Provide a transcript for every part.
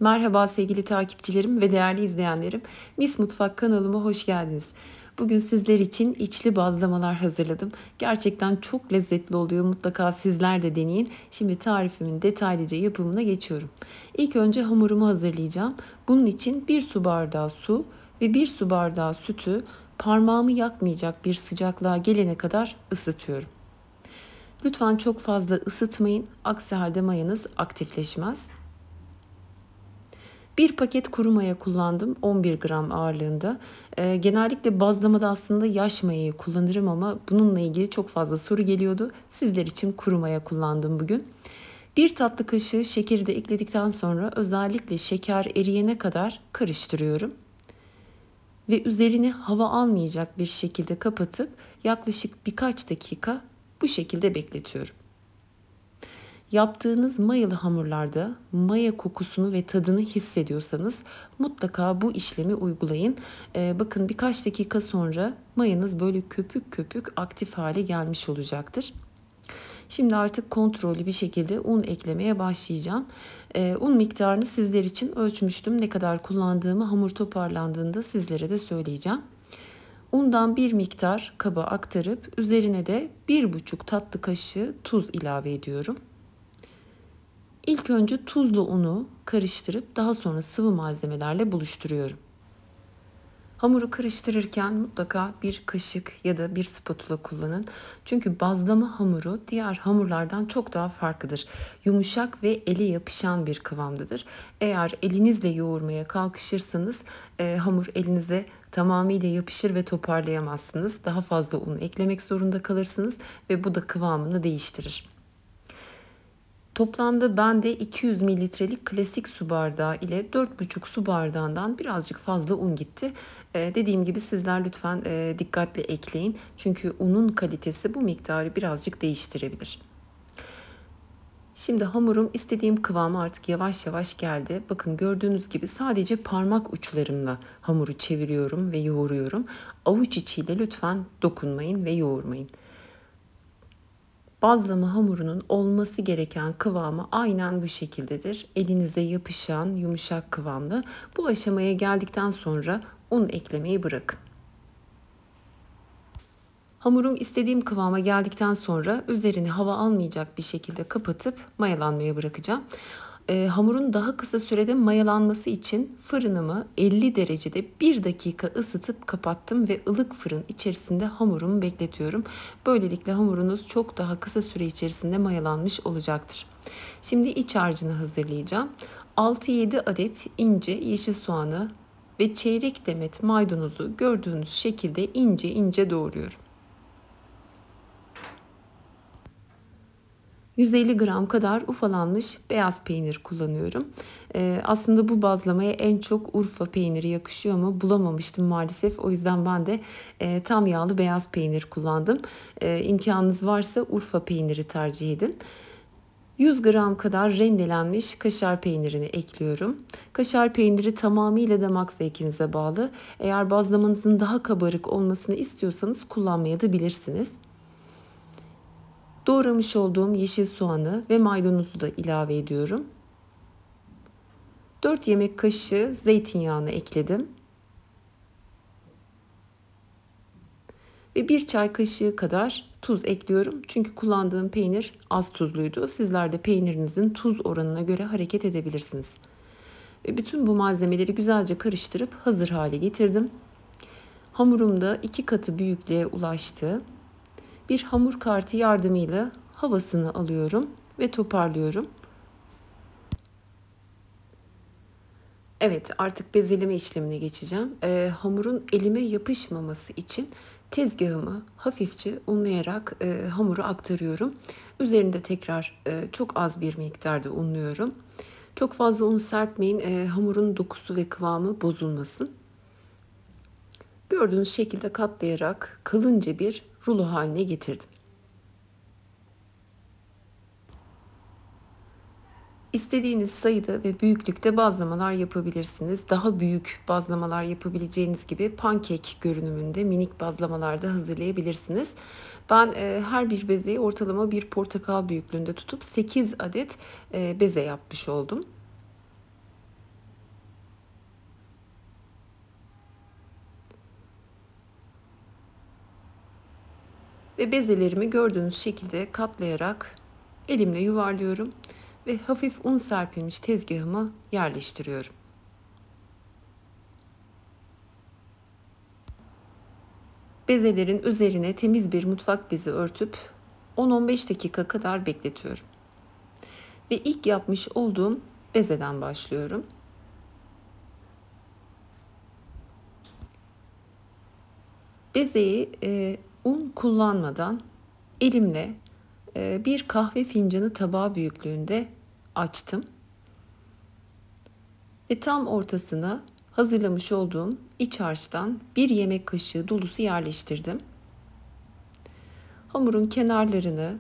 Merhaba sevgili takipçilerim ve değerli izleyenlerim. Mis Mutfak kanalıma hoş geldiniz. Bugün sizler için içli bazlamalar hazırladım. Gerçekten çok lezzetli oluyor. Mutlaka sizler de deneyin. Şimdi tarifimin detaylıca yapımına geçiyorum. İlk önce hamurumu hazırlayacağım. Bunun için 1 su bardağı su ve 1 su bardağı sütü parmağımı yakmayacak bir sıcaklığa gelene kadar ısıtıyorum. Lütfen çok fazla ısıtmayın. Aksi halde mayanız aktifleşmez. Bir paket kuru maya kullandım, 11 gram ağırlığında. Genellikle bazlamada aslında yaş mayayı kullanırım ama bununla ilgili çok fazla soru geliyordu. Sizler için kuru maya kullandım bugün. Bir tatlı kaşığı şekeri de ekledikten sonra özellikle şeker eriyene kadar karıştırıyorum. Ve üzerini hava almayacak bir şekilde kapatıp yaklaşık birkaç dakika bu şekilde bekletiyorum. Yaptığınız mayalı hamurlarda maya kokusunu ve tadını hissediyorsanız mutlaka bu işlemi uygulayın. Bakın birkaç dakika sonra mayanız böyle köpük köpük aktif hale gelmiş olacaktır. Şimdi artık kontrollü bir şekilde un eklemeye başlayacağım. Un miktarını sizler için ölçmüştüm. Ne kadar kullandığımı hamur toparlandığında sizlere de söyleyeceğim. Undan bir miktar kaba aktarıp üzerine de 1,5 tatlı kaşığı tuz ilave ediyorum. İlk önce tuzlu unu karıştırıp daha sonra sıvı malzemelerle buluşturuyorum. Hamuru karıştırırken mutlaka bir kaşık ya da bir spatula kullanın. Çünkü bazlama hamuru diğer hamurlardan çok daha farklıdır. Yumuşak ve ele yapışan bir kıvamdadır. Eğer elinizle yoğurmaya kalkışırsanız hamur elinize tamamıyla yapışır ve toparlayamazsınız. Daha fazla un eklemek zorunda kalırsınız ve bu da kıvamını değiştirir. Toplamda bende 200 mililitrelik klasik su bardağı ile 4,5 su bardağından birazcık fazla un gitti. Dediğim gibi sizler lütfen dikkatli ekleyin. Çünkü unun kalitesi bu miktarı birazcık değiştirebilir. Şimdi hamurum istediğim kıvama artık yavaş yavaş geldi. Bakın gördüğünüz gibi sadece parmak uçlarımla hamuru çeviriyorum ve yoğuruyorum. Avuç içiyle lütfen dokunmayın ve yoğurmayın. Bazlama hamurunun olması gereken kıvamı aynen bu şekildedir. Elinize yapışan yumuşak kıvamlı. Bu aşamaya geldikten sonra un eklemeyi bırakın. Hamurum istediğim kıvama geldikten sonra üzerini hava almayacak bir şekilde kapatıp mayalanmaya bırakacağım. Hamurun daha kısa sürede mayalanması için fırınımı 50 derecede 1 dakika ısıtıp kapattım ve ılık fırın içerisinde hamurumu bekletiyorum. Böylelikle hamurunuz çok daha kısa süre içerisinde mayalanmış olacaktır. Şimdi iç harcını hazırlayacağım. 6-7 adet ince yeşil soğanı ve çeyrek demet maydanozu gördüğünüz şekilde ince ince doğruyorum. 150 gram kadar ufalanmış beyaz peynir kullanıyorum. Aslında bu bazlamaya en çok Urfa peyniri yakışıyor ama bulamamıştım maalesef. O yüzden ben de tam yağlı beyaz peynir kullandım. İmkanınız varsa Urfa peyniri tercih edin. 100 gram kadar rendelenmiş kaşar peynirini ekliyorum. Kaşar peyniri tamamıyla damak zevkinize bağlı. Eğer bazlamanızın daha kabarık olmasını istiyorsanız kullanmaya da bilirsiniz. Doğramış olduğum yeşil soğanı ve maydanozu da ilave ediyorum. 4 yemek kaşığı zeytinyağını ekledim. Ve 1 çay kaşığı kadar tuz ekliyorum. Çünkü kullandığım peynir az tuzluydu. Sizler de peynirinizin tuz oranına göre hareket edebilirsiniz. Ve bütün bu malzemeleri güzelce karıştırıp hazır hale getirdim. Hamurum da 2 katı büyüklüğe ulaştı. Bir hamur kartı yardımıyla havasını alıyorum ve toparlıyorum. Evet, artık bezeleme işlemine geçeceğim. Hamurun elime yapışmaması için tezgahımı hafifçe unlayarak hamuru aktarıyorum. Üzerinde tekrar çok az bir miktarda unluyorum. Çok fazla un serpmeyin, hamurun dokusu ve kıvamı bozulmasın. Gördüğünüz şekilde katlayarak kalınca bir rulo haline getirdim. İstediğiniz sayıda ve büyüklükte bazlamalar yapabilirsiniz. Daha büyük bazlamalar yapabileceğiniz gibi pankek görünümünde minik bazlamalar da hazırlayabilirsiniz. Ben her bir bezeyi ortalama bir portakal büyüklüğünde tutup 8 adet beze yapmış oldum. Ve bezelerimi gördüğünüz şekilde katlayarak elimle yuvarlıyorum ve hafif un serpilmiş tezgahıma yerleştiriyorum. Bezelerin üzerine temiz bir mutfak bezi örtüp 10-15 dakika kadar bekletiyorum. Ve ilk yapmış olduğum bezeden başlıyorum. Bezeyi un kullanmadan elimle bir kahve fincanı tabağı büyüklüğünde açtım. Ve tam ortasına hazırlamış olduğum iç harçtan bir yemek kaşığı dolusu yerleştirdim. Hamurun kenarlarını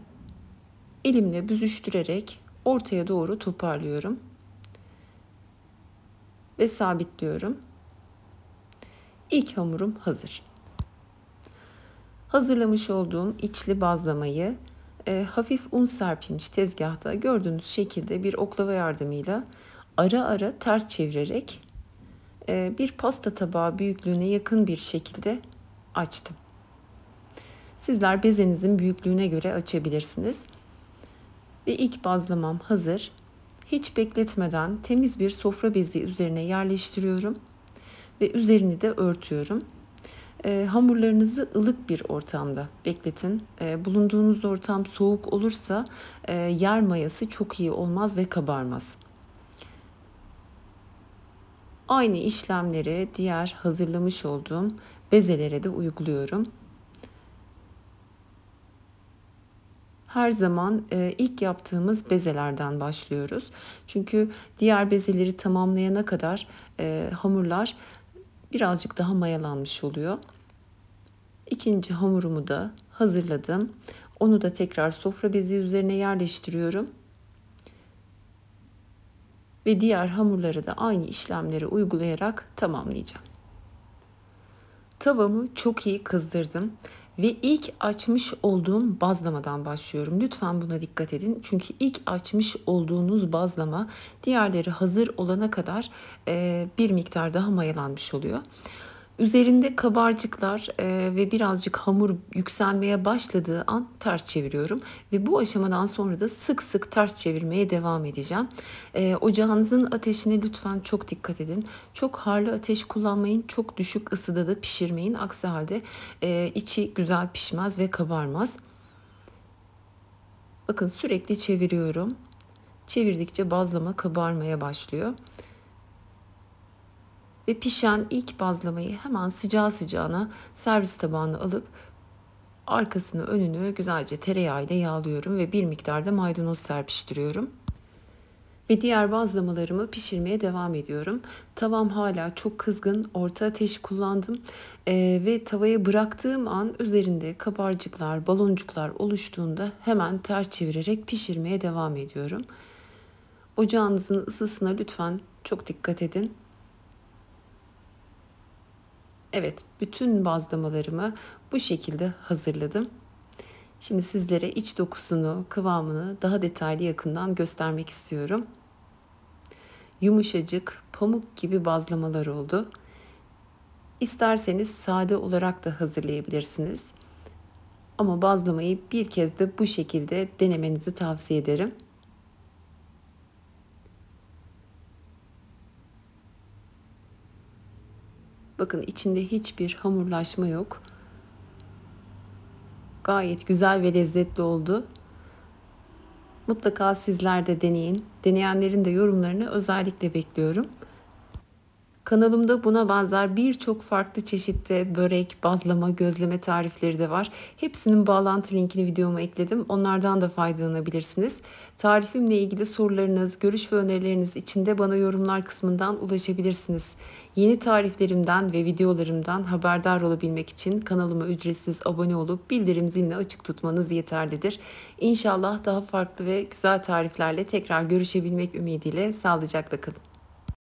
elimle büzüştürerek ortaya doğru toparlıyorum ve sabitliyorum. İlk hamurum hazır. Hazırlamış olduğum içli bazlamayı hafif un serpilmiş tezgahta gördüğünüz şekilde bir oklava yardımıyla ara ara ters çevirerek bir pasta tabağı büyüklüğüne yakın bir şekilde açtım. Sizler bezenizin büyüklüğüne göre açabilirsiniz. Ve ilk bazlamam hazır. Hiç bekletmeden temiz bir sofra bezi üzerine yerleştiriyorum ve üzerini de örtüyorum. Hamurlarınızı ılık bir ortamda bekletin. Bulunduğunuz ortam soğuk olursa yer mayası çok iyi olmaz ve kabarmaz. Aynı işlemleri diğer hazırlamış olduğum bezelere de uyguluyorum. Her zaman ilk yaptığımız bezelerden başlıyoruz. Çünkü diğer bezeleri tamamlayana kadar hamurlar birazcık daha mayalanmış oluyor. İkinci hamurumu da hazırladım. Onu da tekrar sofra bezi üzerine yerleştiriyorum. Ve diğer hamurları da aynı işlemleri uygulayarak tamamlayacağım. Tavamı çok iyi kızdırdım ve ilk açmış olduğum bazlamadan başlıyorum. Lütfen buna dikkat edin. Çünkü ilk açmış olduğunuz bazlama diğerleri hazır olana kadar bir miktar daha mayalanmış oluyor. Üzerinde kabarcıklar ve birazcık hamur yükselmeye başladığı an ters çeviriyorum. Ve bu aşamadan sonra da sık sık ters çevirmeye devam edeceğim. Ocağınızın ateşine lütfen çok dikkat edin. Çok harlı ateş kullanmayın. Çok düşük ısıda da pişirmeyin. Aksi halde içi güzel pişmez ve kabarmaz. Bakın sürekli çeviriyorum. Çevirdikçe bazlama kabarmaya başlıyor. Ve pişen ilk bazlamayı hemen sıcağı sıcağına servis tabağına alıp arkasını önünü güzelce tereyağı ile yağlıyorum ve bir miktar da maydanoz serpiştiriyorum. Ve diğer bazlamalarımı pişirmeye devam ediyorum. Tavam hala çok kızgın, orta ateş kullandım ve tavaya bıraktığım an üzerinde kabarcıklar, baloncuklar oluştuğunda hemen ters çevirerek pişirmeye devam ediyorum. Ocağınızın ısısına lütfen çok dikkat edin. Evet, bütün bazlamalarımı bu şekilde hazırladım. Şimdi sizlere iç dokusunu, kıvamını daha detaylı yakından göstermek istiyorum. Yumuşacık, pamuk gibi bazlamalar oldu. İsterseniz sade olarak da hazırlayabilirsiniz. Ama bazlamayı bir kez de bu şekilde denemenizi tavsiye ederim. Bakın içinde hiçbir hamurlaşma yok. Gayet güzel ve lezzetli oldu. Mutlaka sizler de deneyin. Deneyenlerin de yorumlarını özellikle bekliyorum. Kanalımda buna benzer birçok farklı çeşitte börek, bazlama, gözleme tarifleri de var. Hepsinin bağlantı linkini videoma ekledim. Onlardan da faydalanabilirsiniz. Tarifimle ilgili sorularınız, görüş ve önerileriniz için de bana yorumlar kısmından ulaşabilirsiniz. Yeni tariflerimden ve videolarımdan haberdar olabilmek için kanalıma ücretsiz abone olup bildirim zilini açık tutmanız yeterlidir. İnşallah daha farklı ve güzel tariflerle tekrar görüşebilmek ümidiyle sağlıcakla kalın.